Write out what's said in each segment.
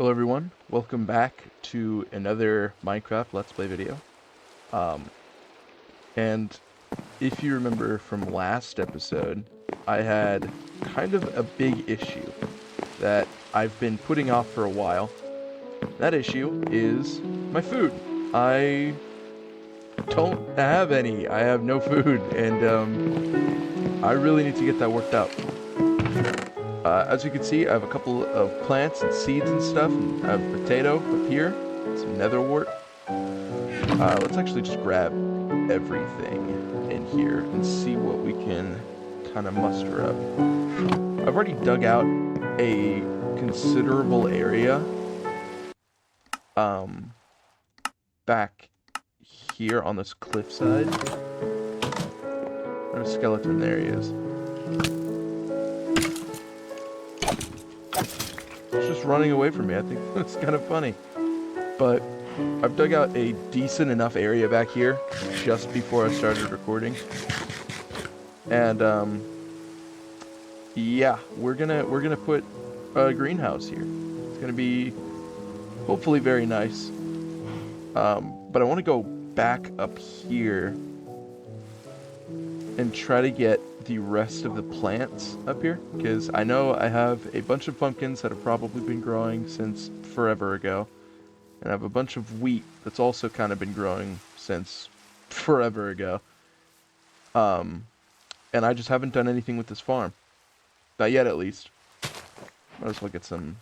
Hello everyone, welcome back to another Minecraft Let's Play video. Um, and if you remember from last episode, I had kind of a big issue that I've been putting off for a while. That issue is my food. I don't have any. I have no food, and I really need to get that worked out. As you can see, I have a couple of plants and seeds and stuff, and I have a potato up here, some netherwort. Let's actually just grab everything in here and see what we can kind of muster up. I've already dug out a considerable area back here on this cliffside. There's a skeleton, there he is. It's just running away from me. I think that's kind of funny. But I've dug out a decent enough area back here just before I started recording. And yeah, we're gonna put a greenhouse here. It's gonna be hopefully very nice. But I want to go back up here and try to get the rest of the plants up here, because I know I have a bunch of pumpkins that have probably been growing since forever ago, and I have a bunch of wheat that's also kind of been growing since forever ago. And I just haven't done anything with this farm. Not yet, at least. Might as well get some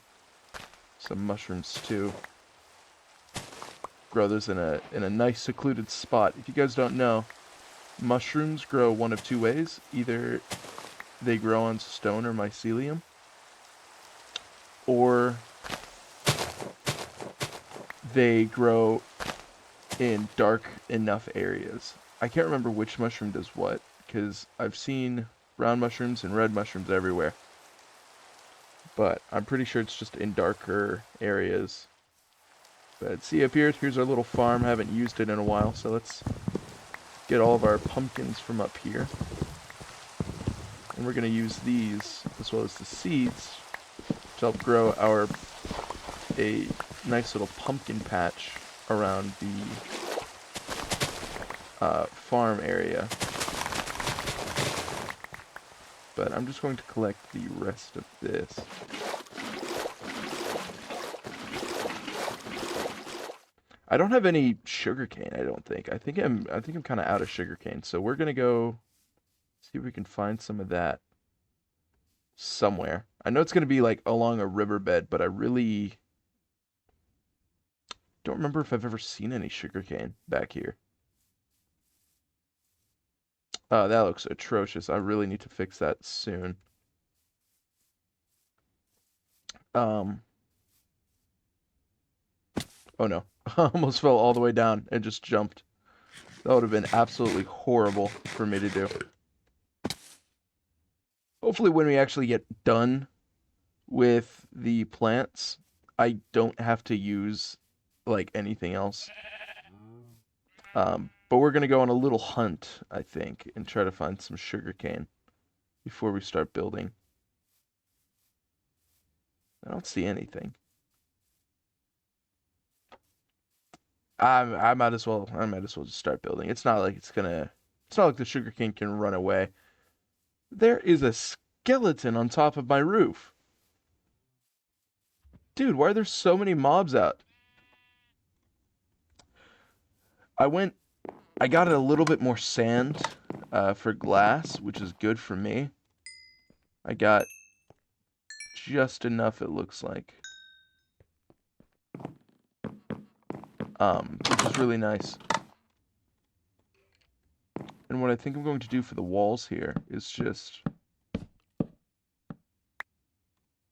mushrooms too. Grow those in a nice secluded spot. If you guys don't know, mushrooms grow one of two ways. Either they grow on stone or mycelium, or they grow in dark enough areas. I can't remember which mushroom does what, because I've seen brown mushrooms and red mushrooms everywhere. But I'm pretty sure it's just in darker areas. But see up here, here's our little farm. I haven't used it in a while, so let's get all of our pumpkins from up here. And we're going to use these, as well as the seeds, to help grow a nice little pumpkin patch around the farm area. But I'm just going to collect the rest of this. I don't have any sugarcane, I don't think. I think I'm kind of out of sugarcane, so we're gonna go see if we can find some of that somewhere. I know it's gonna be like along a riverbed, but I really don't remember if I've ever seen any sugarcane back here. Oh, that looks atrocious. I really need to fix that soon. Oh no. I almost fell all the way down and just jumped. That would have been absolutely horrible for me to do. Hopefully when we actually get done with the plants, I don't have to use like anything else. But we're gonna go on a little hunt, I think, and try to find some sugarcane before we start building. I don't see anything. I might as well just start building. It's not like the sugarcane can run away. There is a skeleton on top of my roof. Dude, why are there so many mobs out? I got a little bit more sand for glass, which is good for me. I got just enough, it looks like. Which is really nice. And what I think I'm going to do for the walls here is just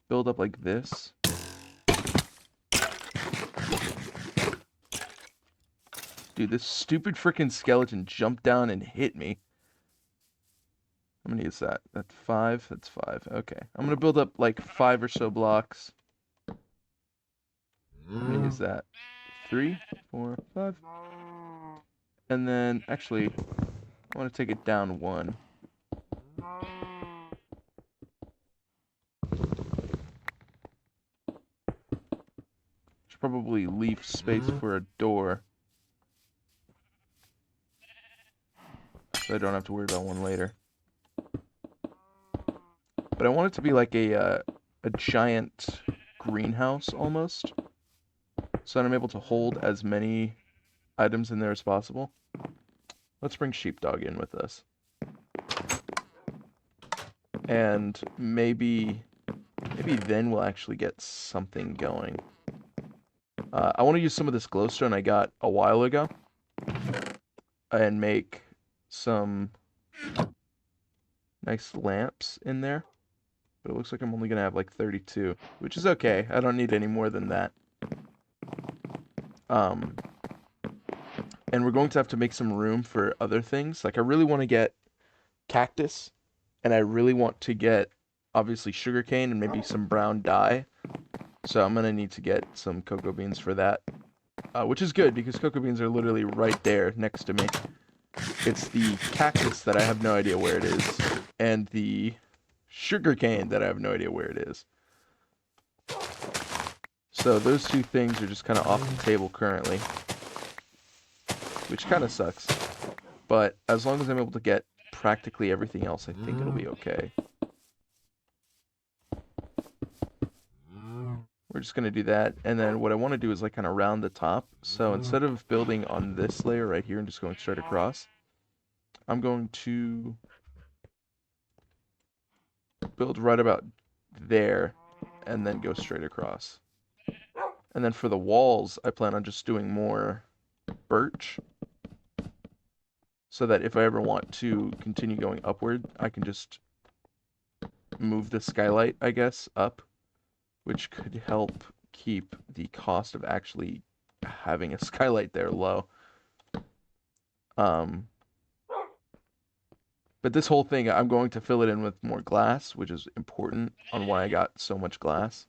build up like this. Dude, this stupid freaking skeleton jumped down and hit me. How many is that? That's 5? That's 5. Okay. I'm gonna build up like 5 or so blocks. How many is that? 3, 4, 5. And then, actually, I want to take it down 1. Should probably leave space for a door, so I don't have to worry about one later. But I want it to be like a giant greenhouse almost, so that I'm able to hold as many items in there as possible. Let's bring Sheepdog in with us. And maybe then we'll actually get something going. I want to use some of this glowstone I got a while ago and make some nice lamps in there. But it looks like I'm only going to have like 32, which is okay. I don't need any more than that. And we're going to have to make some room for other things. Like I really want to get cactus, and I really want to get obviously sugarcane and maybe some brown dye. So I'm going to need to get some cocoa beans for that, which is good because cocoa beans are literally right there next to me. It's the cactus that I have no idea where it is, and the sugarcane that I have no idea where it is. So those two things are just kind of off the table currently, which kind of sucks. But as long as I'm able to get practically everything else, I think it'll be okay. We're just going to do that, and then what I want to do is like kind of round the top. So instead of building on this layer right here and just going straight across, I'm going to build right about there and then go straight across. And then for the walls, I plan on just doing more birch, so that if I ever want to continue going upward, I can just move the skylight, I guess, up, which could help keep the cost of actually having a skylight there low. But this whole thing, I'm going to fill it in with more glass, which is important on why I got so much glass.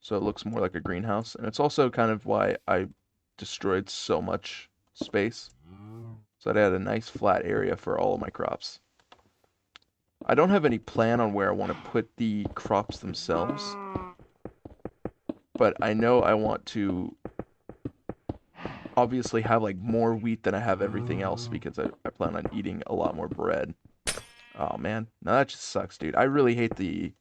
So it looks more like a greenhouse. And it's also kind of why I destroyed so much space, so that I had a nice flat area for all of my crops. I don't have any plan on where I want to put the crops themselves, but I know I want to obviously have like more wheat than I have everything else, because I plan on eating a lot more bread. Oh man, no, that just sucks, dude. I really hate the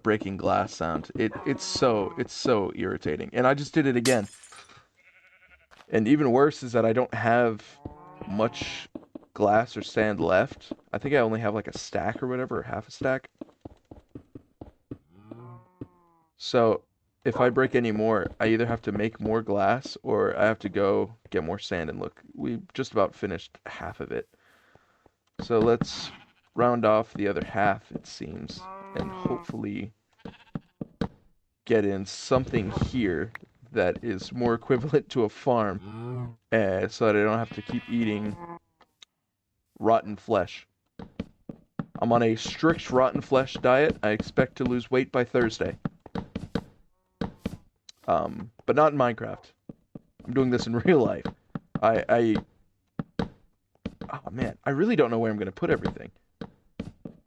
breaking glass sound. It's so irritating, and I just did it again. And even worse is that I don't have much glass or sand left. I think I only have like a stack or whatever, or half a stack. So if I break any more, I either have to make more glass or I have to go get more sand. And look, we just about finished half of it. So let's round off the other half, it seems, and hopefully get in something here that is more equivalent to a farm, so that I don't have to keep eating rotten flesh. I'm on a strict rotten flesh diet. I expect to lose weight by Thursday. But not in Minecraft. I'm doing this in real life. Oh man, I really don't know where I'm going to put everything.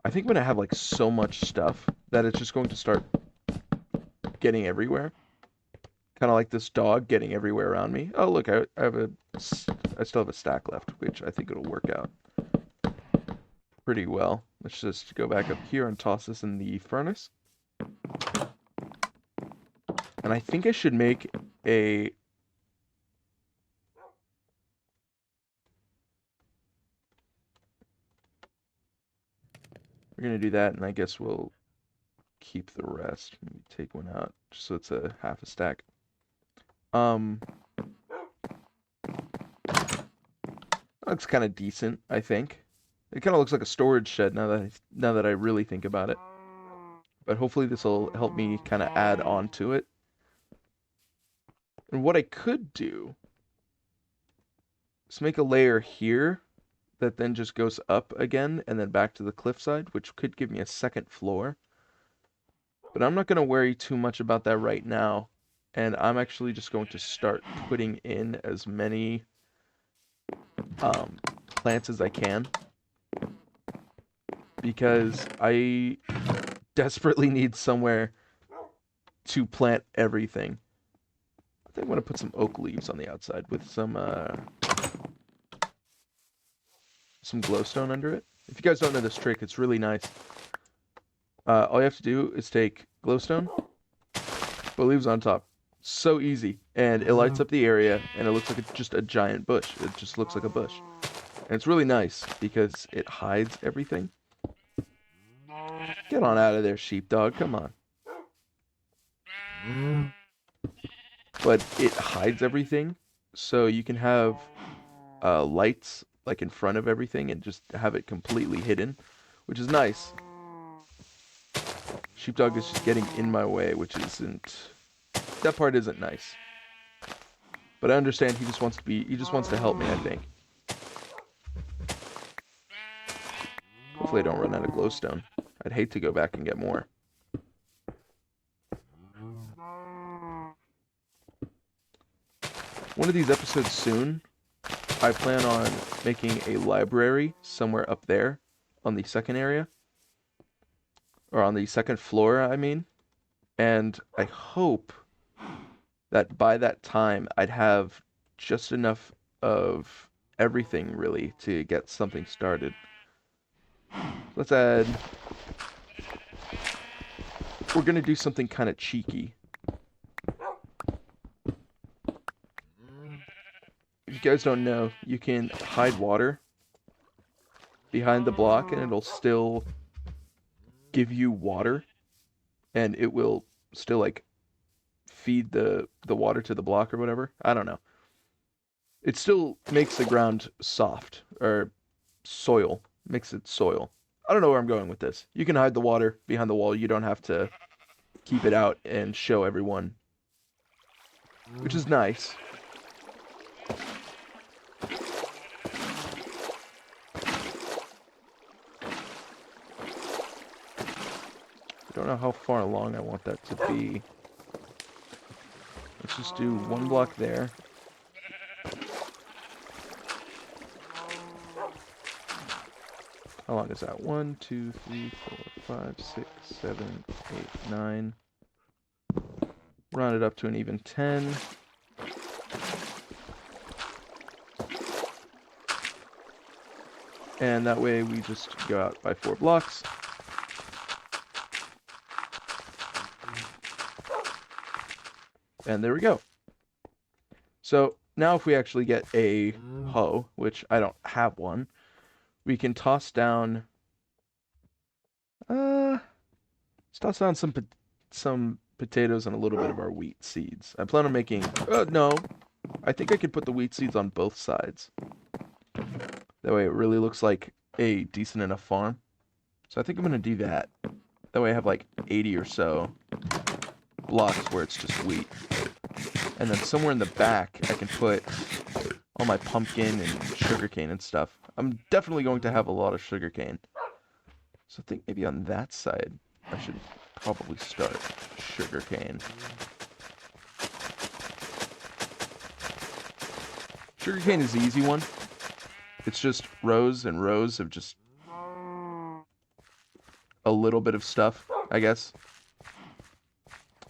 I think I'm going to have like so much stuff that it's just going to start getting everywhere. Kind of like this dog getting everywhere around me. Oh look, I still have a stack left, which I think it'll work out pretty well. Let's just go back up here and toss this in the furnace. And I think I should make a... We're going to do that, and I guess we'll keep the rest. Maybe take one out, just so it's a half a stack. Looks kind of decent, I think. It kind of looks like a storage shed now that I really think about it. But hopefully this will help me kind of add on to it. And what I could do is make a layer here that then just goes up again and then back to the cliffside, which could give me a second floor. But I'm not going to worry too much about that right now. And I'm actually just going to start putting in as many plants as I can, because I desperately need somewhere to plant everything. I think I'm gonna put some oak leaves on the outside with some glowstone under it. If you guys don't know this trick, it's really nice. All you have to do is take glowstone, put leaves on top. So easy, and it lights up the area, and it looks like just a giant bush. It just looks like a bush. And it's really nice because it hides everything. Get on out of there, sheepdog. Come on. But it hides everything, so you can have lights like in front of everything and just have it completely hidden, which is nice. Sheepdog is just getting in my way, which isn't... That part isn't nice. But I understand he just wants to help me, I think. Hopefully I don't run out of glowstone. I'd hate to go back and get more. One of these episodes soon, I plan on making a library somewhere up there on the second area. Or on the second floor, I mean. And I hope that by that time I'd have just enough of everything, really, to get something started. Let's add... We're gonna do something kind of cheeky. If you guys don't know, you can hide water behind the block and it'll still give you water, and it will still like feed the water to the block or whatever. I don't know. It still makes the ground soft, or soil. Makes it soil. I don't know where I'm going with this. You can hide the water behind the wall. You don't have to keep it out and show everyone, which is nice. I don't know how far along I want that to be. Let's just do one block there. How long is that? 1, 2, 3, 4, 5, 6, 7, 8, 9. Round it up to an even 10. And that way we just go out by 4 blocks. And there we go. So now if we actually get a hoe, which I don't have one, we can toss down... let's toss down some potatoes and a little bit of our wheat seeds. I plan on making... no. I think I could put the wheat seeds on both sides. That way it really looks like a decent enough farm. So I think I'm going to do that. That way I have like 80 or so blocks where it's just wheat. And then somewhere in the back I can put all my pumpkin and sugarcane and stuff. I'm definitely going to have a lot of sugarcane. So I think maybe on that side I should probably start sugarcane. Sugarcane is the easy one. It's just rows and rows of just a little bit of stuff, I guess.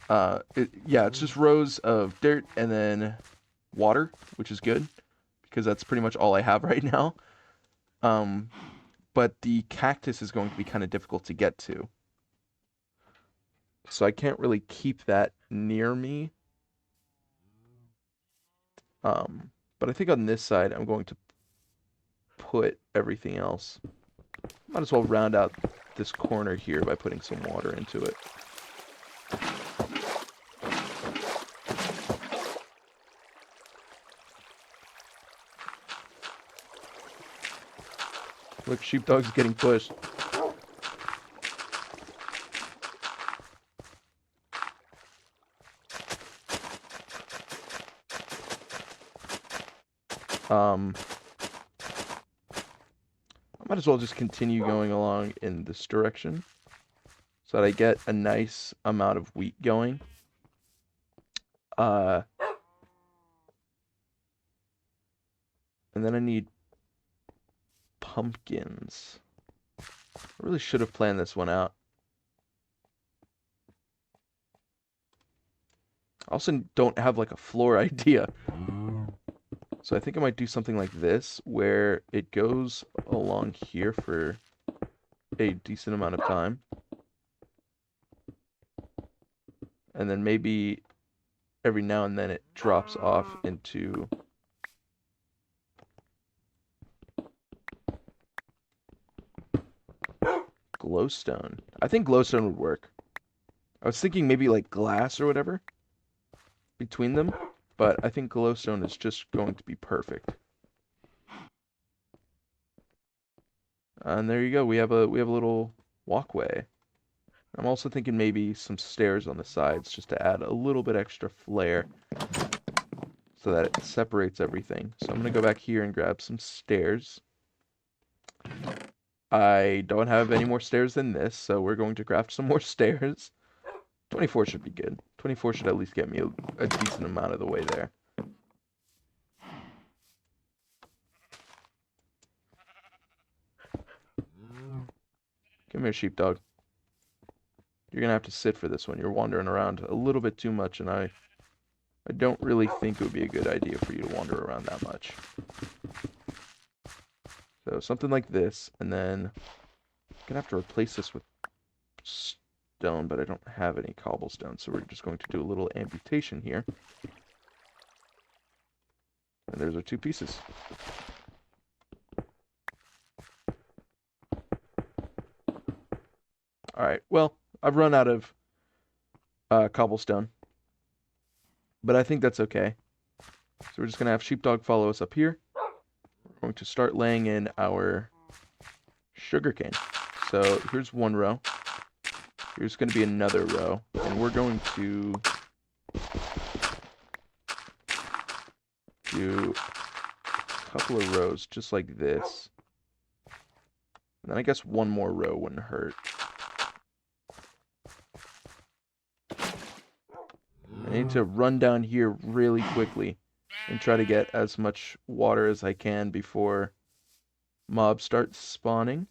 Yeah, it's just rows of dirt and then water, which is good, because that's pretty much all I have right now. But the cactus is going to be kind of difficult to get to. So I can't really keep that near me. But I think on this side, I'm going to put everything else. Might as well round out this corner here by putting some water into it. Look, sheepdog's getting pushed. I might as well just continue going along in this direction so that I get a nice amount of wheat going. And then I need pumpkins. I really should have planned this one out. I also don't have like a floor idea. So I think I might do something like this, where it goes along here for a decent amount of time. And then maybe every now and then it drops off into glowstone. I think glowstone would work. I was thinking maybe like glass or whatever between them, but I think glowstone is just going to be perfect. And there you go. We have a little walkway. I'm also thinking maybe some stairs on the sides just to add a little bit extra flair so that it separates everything. So I'm going to go back here and grab some stairs. I don't have any more stairs than this, so we're going to craft some more stairs. 24 should be good. 24 should at least get me a decent amount of the way there. Come here, sheepdog. You're going to have to sit for this one. You're wandering around a little bit too much, and I don't really think it would be a good idea for you to wander around that much. So something like this, and then I'm going to have to replace this with stone, but I don't have any cobblestone, so we're just going to do a little amputation here. And there's our two pieces. Alright, well, I've run out of cobblestone, but I think that's okay. So we're just going to have sheepdog follow us up here. We're going to start laying in our sugarcane. So here's one row. Here's going to be another row, and we're going to do a couple of rows just like this. And then I guess one more row wouldn't hurt. I need to run down here really quickly and try to get as much water as I can before mobs start spawning.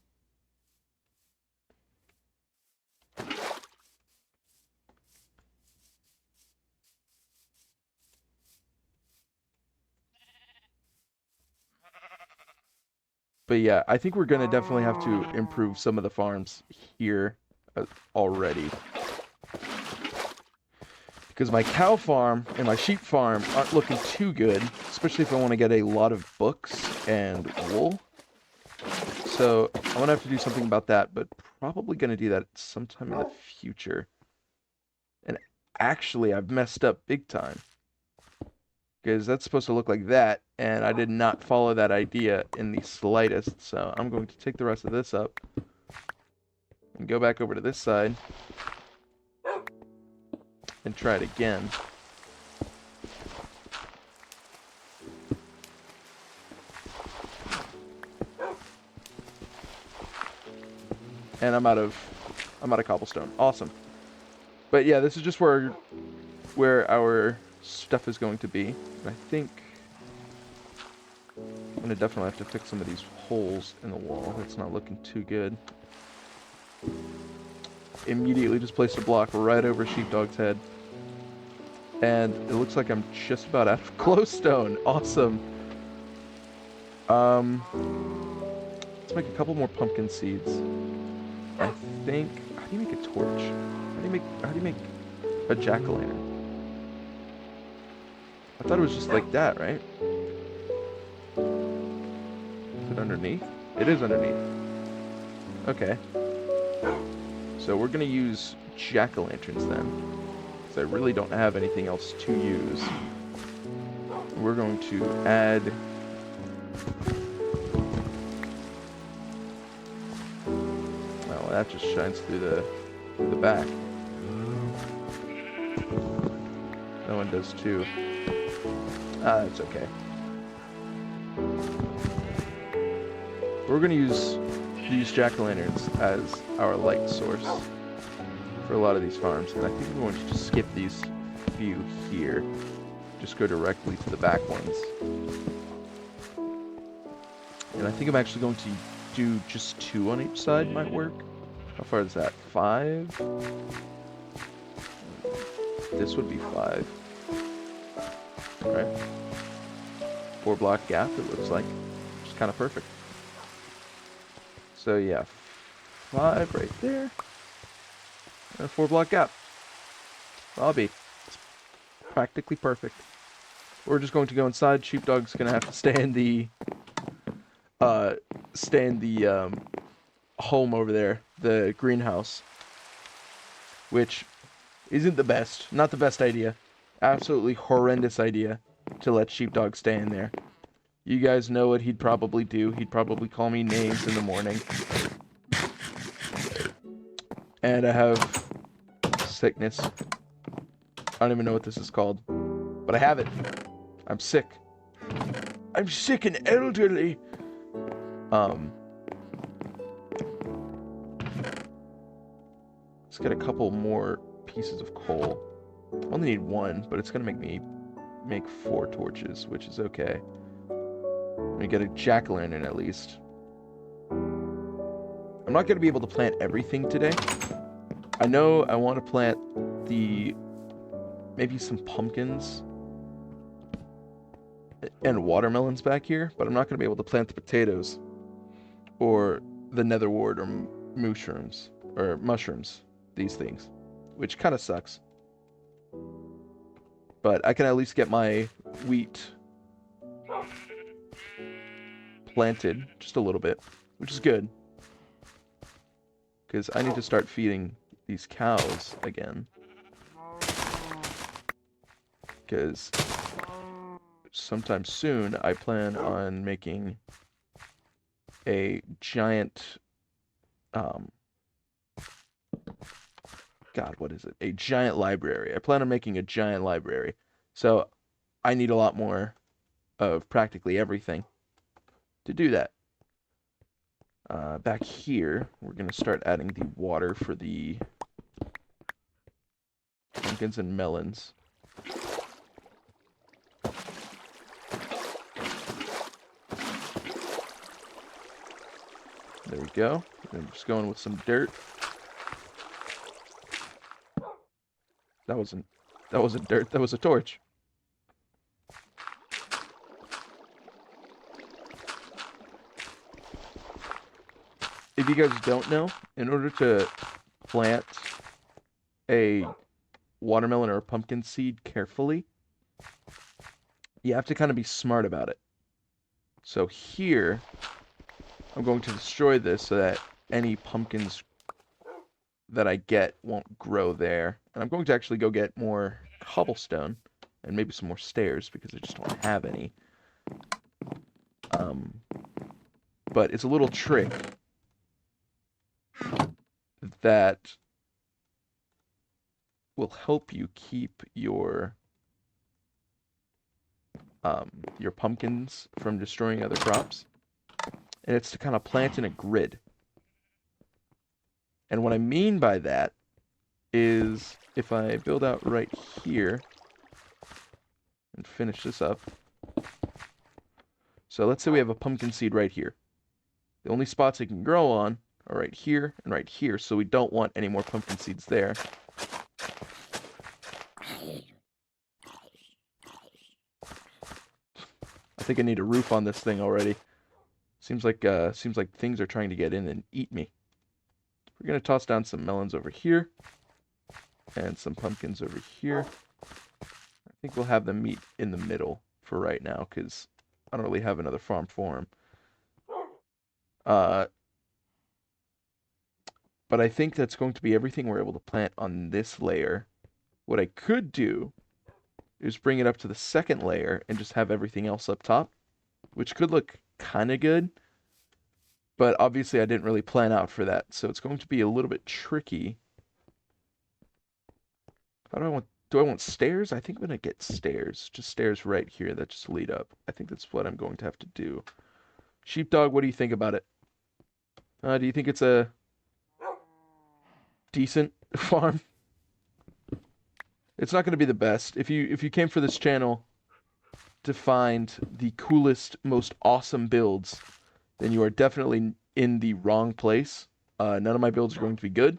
But yeah, I think we're going to definitely have to improve some of the farms here already. Because my cow farm and my sheep farm aren't looking too good, especially if I want to get a lot of books and wool. So I'm going to have to do something about that, but probably going to do that sometime in the future. And actually, I've messed up big time. Because that's supposed to look like that, and I did not follow that idea in the slightest. So I'm going to take the rest of this up and go back over to this side and try it again. And I'm out of cobblestone. Awesome. But yeah, this is just where our stuff is going to be. And I think I'm gonna definitely have to fix some of these holes in the wall. That's not looking too good. Immediately just placed a block right over Sheepdog's head. And it looks like I'm just about out of glowstone. Awesome. Let's make a couple more pumpkin seeds. I think, how do you make a torch? How do you make a jack-o'-lantern? I thought it was just like that, right? Is it underneath? It is underneath. Okay. So we're gonna use jack-o'-lanterns then, because I really don't have anything else to use. We're going to add well, that just shines through the back. That one does too. Ah, that's okay. We're gonna use these jack-o'-lanterns as our light source for a lot of these farms, and I think we're going to just skip these few here. Just go directly to the back ones. And I think I'm actually going to do just 2 on each side might work. How far is that? 5? This would be 5. right? 4-block gap, it looks like. Which is kind of perfect. So yeah, 5 right there. And a 4-block gap. Lobby. It's practically perfect. We're just going to go inside. Sheepdog's gonna have to stay in the home over there, the greenhouse, which isn't the best. Not the best idea. Absolutely horrendous idea to let Sheepdog stay in there. You guys know what he'd probably do. He'd probably call me names in the morning. And I have sickness. I don't even know what this is called. But I have it. I'm sick. I'm sick and elderly. Let's get a couple more pieces of coal. I only need 1, but it's gonna make me make 4 torches, which is okay. I'm gonna get a jack-o'-lantern at least. I'm not gonna be able to plant everything today. I know I want to plant maybe some pumpkins and watermelons back here, but I'm not gonna be able to plant the potatoes or the netherwort or mushrooms, these things, which kind of sucks. But I can at least get my wheat planted just a little bit, which is good. Because I need to start feeding these cows again. Because sometime soon I plan on making a giant God, what is it? A giant library. I plan on making a giant library. So I need a lot more of practically everything to do that. Back here, we're going to start adding the water for the pumpkins and melons. There we go. I'm just going with some dirt. That wasn't dirt, that was a torch. If you guys don't know, in order to plant a watermelon or a pumpkin seed carefully, you have to kind of be smart about it. So here, I'm going to destroy this so that any pumpkins that I get won't grow there. And I'm going to actually go get more cobblestone and maybe some more stairs because I just don't have any. But it's a little trick that will help you keep your pumpkins from destroying other crops. And it's to kind of plant in a grid. And what I mean by that is if I build out right here and finish this up. So let's say we have a pumpkin seed right here. The only spots it can grow on are right here and right here, so we don't want any more pumpkin seeds there. I think I need a roof on this thing already. Seems like things are trying to get in and eat me. We're gonna toss down some melons over here and some pumpkins over here. I think we'll have them meet in the middle for right now because I don't really have another farm for them. But I think that's going to be everything we're able to plant on this layer. What I could do is bring it up to the second layer and just have everything else up top, which could look kind of good. But obviously I didn't really plan out for that, so it's going to be a little bit tricky. How do I want stairs? I think I'm going to get stairs. Just stairs right here that just lead up. I think that's what I'm going to have to do. Sheepdog, what do you think about it? Do you think it's a decent farm? It's not going to be the best. If you came for this channel to find the coolest, most awesome builds, then you are definitely in the wrong place. None of my builds are going to be good,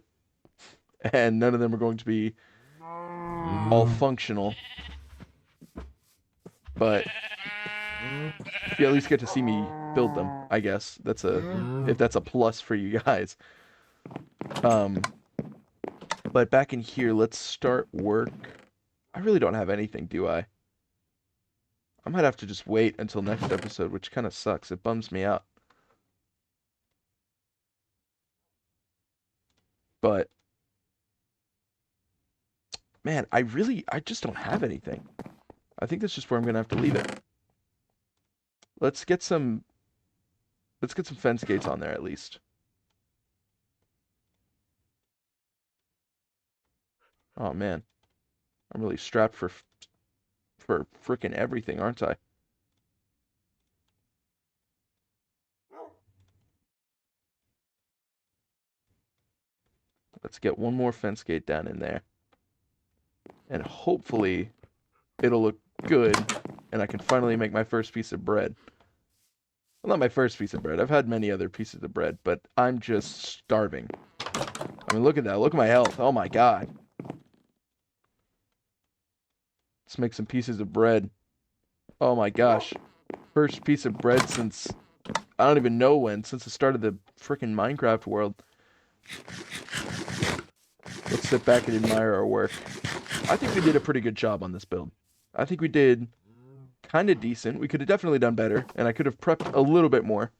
and none of them are going to be all functional. but you at least get to see me build them, I guess. If that's a plus for you guys. Um, but back in here, let's start work. I really don't have anything, do I? I might have to just wait until next episode, which kind of sucks. It bums me out. But man, I just don't have anything. I think that's just where I'm gonna have to leave it. Let's get some fence gates on there at least. Oh man, I'm really strapped for freaking everything, aren't I? Let's get one more fence gate down in there. And hopefully it'll look good and I can finally make my first piece of bread. Well, not my first piece of bread. I've had many other pieces of bread, but I'm just starving. I mean, look at that. Look at my health. Oh my god. Let's make some pieces of bread. Oh my gosh. First piece of bread since I don't even know when, since the start of the freaking Minecraft world. Let's sit back and admire our work. I think we did a pretty good job on this build. I think we did kind of decent. We could have definitely done better, and I could have prepped a little bit more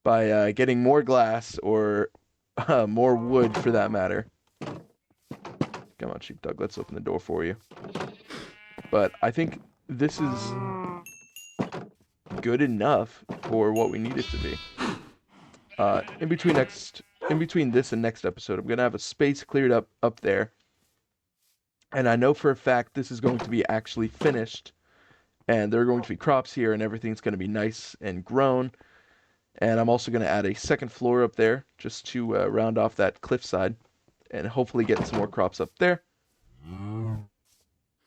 by getting more glass or more wood for that matter. Come on, sheepdog, let's open the door for you. But I think this is good enough for what we need it to be. In between this and next episode, I'm gonna have a space cleared up there, and I know for a fact this is going to be actually finished, and there are going to be crops here, and everything's going to be nice and grown. And I'm also going to add a second floor up there just to round off that cliffside, and hopefully get some more crops up there.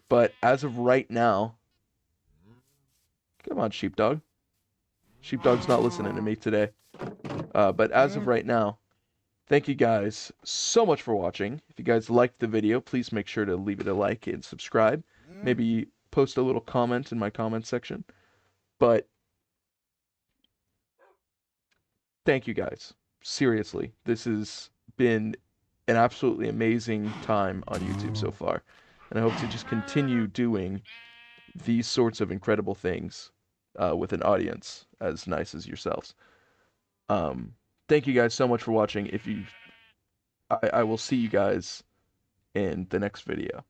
But as of right now, come on, sheepdog. Sheepdog's not listening to me today. But as of right now, thank you guys so much for watching. If you guys liked the video, please make sure to leave it a like and subscribe. Maybe post a little comment in my comment section. But thank you guys. Seriously, this has been an absolutely amazing time on YouTube so far. And I hope to just continue doing these sorts of incredible things with an audience as nice as yourselves. Thank you guys so much for watching. I will see you guys in the next video.